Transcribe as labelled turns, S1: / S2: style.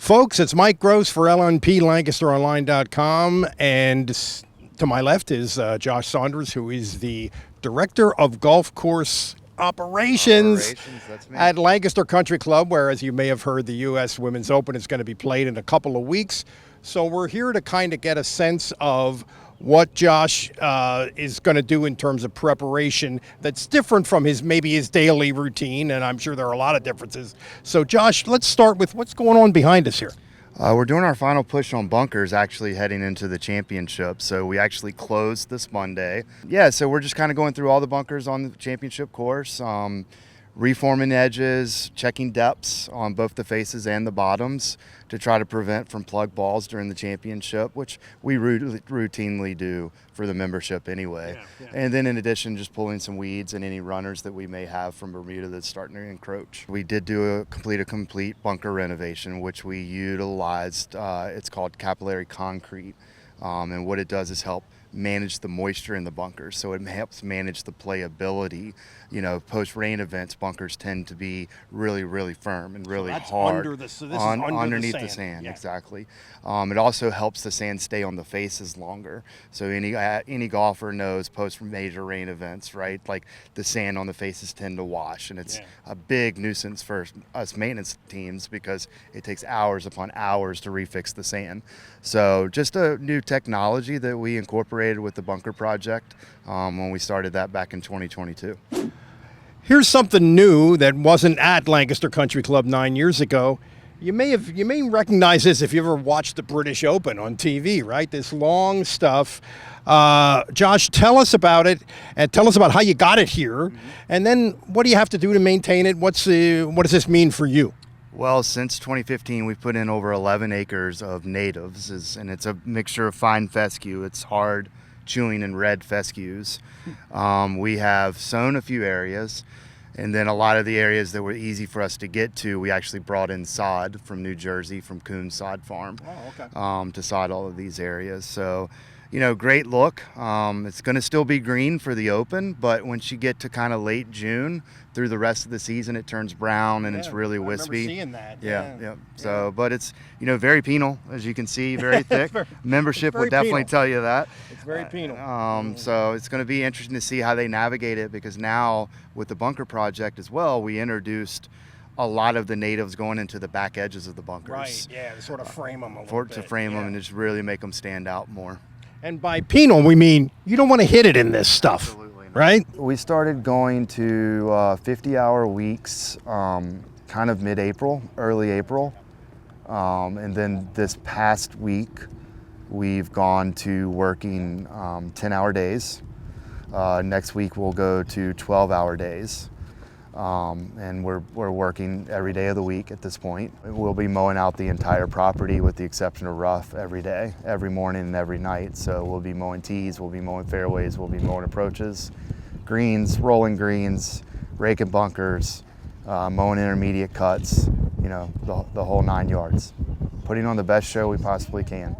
S1: Folks, it's Mike Gross for LNP, LancasterOnline.com, and to my left is Josh Saunders, who is the Director of Golf Course Operations
S2: that's me.
S1: at Lancaster Country Club, where, as you may have heard, the U.S. Women's Open is going to be played in a couple of weeks. So we're here to kind of get a sense of what Josh is going to do in terms of preparation that's different from his daily routine, and I'm sure there are a lot of differences. So, Josh, let's start with what's going on behind us here.
S2: We're doing our final push on bunkers, actually heading into the championship. So we actually closed this Monday. Yeah, so we're just kind of going through all the bunkers on the championship course, reforming edges, checking depths on both the faces and the bottoms to try to prevent from plug balls during the championship, which we routinely do for the membership anyway. Yeah. And then in addition, just pulling some weeds and any runners that we may have from Bermuda that's starting to encroach. We did complete a complete bunker renovation, which we utilized, it's called capillary concrete. And what it does is help manage the moisture in the bunkers. So it helps manage the playability. You know, post-rain events, bunkers tend to be really, really firm and really hard. Underneath the sand. Yeah. Exactly. It also helps the sand stay on the faces longer. So any golfer knows post-major rain events, right? Like the sand on the faces tend to wash, and it's a big nuisance for us maintenance teams because it takes hours upon hours to refix the sand. So just a new technology that we incorporated with the bunker project when we started that back in 2022.
S1: Here's something new that wasn't at Lancaster Country Club 9 years ago. You may recognize this if you ever watched the British Open on TV, right? This long stuff. Josh, tell us about it, and tell us about how you got it here, and then what do you have to do to maintain it? What does this mean for you?
S2: Well, since 2015, we've put in over 11 acres of natives, and it's a mixture of fine fescue. It's hard chewing and red fescues. We have sown a few areas, and then a lot of the areas that were easy for us to get to, we actually brought in sod from New Jersey, from Coon Sod Farm, to sod all of these areas. So, you know, great look. It's going to still be green for the Open, but once you get to kind of late June through the rest of the season, it turns brown and it's really wispy.
S1: I remember seeing that.
S2: Yeah. So, but it's, you know, very penal, as you can see, very thick. Membership will definitely tell you that.
S1: It's very penal.
S2: So it's going to be interesting to see how they navigate it, because now with the bunker project as well, we introduced a lot of the natives going into the back edges of the bunkers.
S1: Right, to sort of frame them a little bit.
S2: To frame them and just really make them stand out more.
S1: And by penal, we mean you don't want to hit it in this stuff.
S2: Absolutely not.
S1: Right?
S2: We started going to 50-hour weeks kind of mid-April, early April. And then this past week, we've gone to working 10-hour days. Next week, we'll go to 12-hour days. And we're working every day of the week at this point. We'll be mowing out the entire property with the exception of rough every day, every morning and every night. So we'll be mowing tees, we'll be mowing fairways, we'll be mowing approaches, greens, rolling greens, raking bunkers, mowing intermediate cuts, you know, the whole 9 yards. Putting on the best show we possibly can.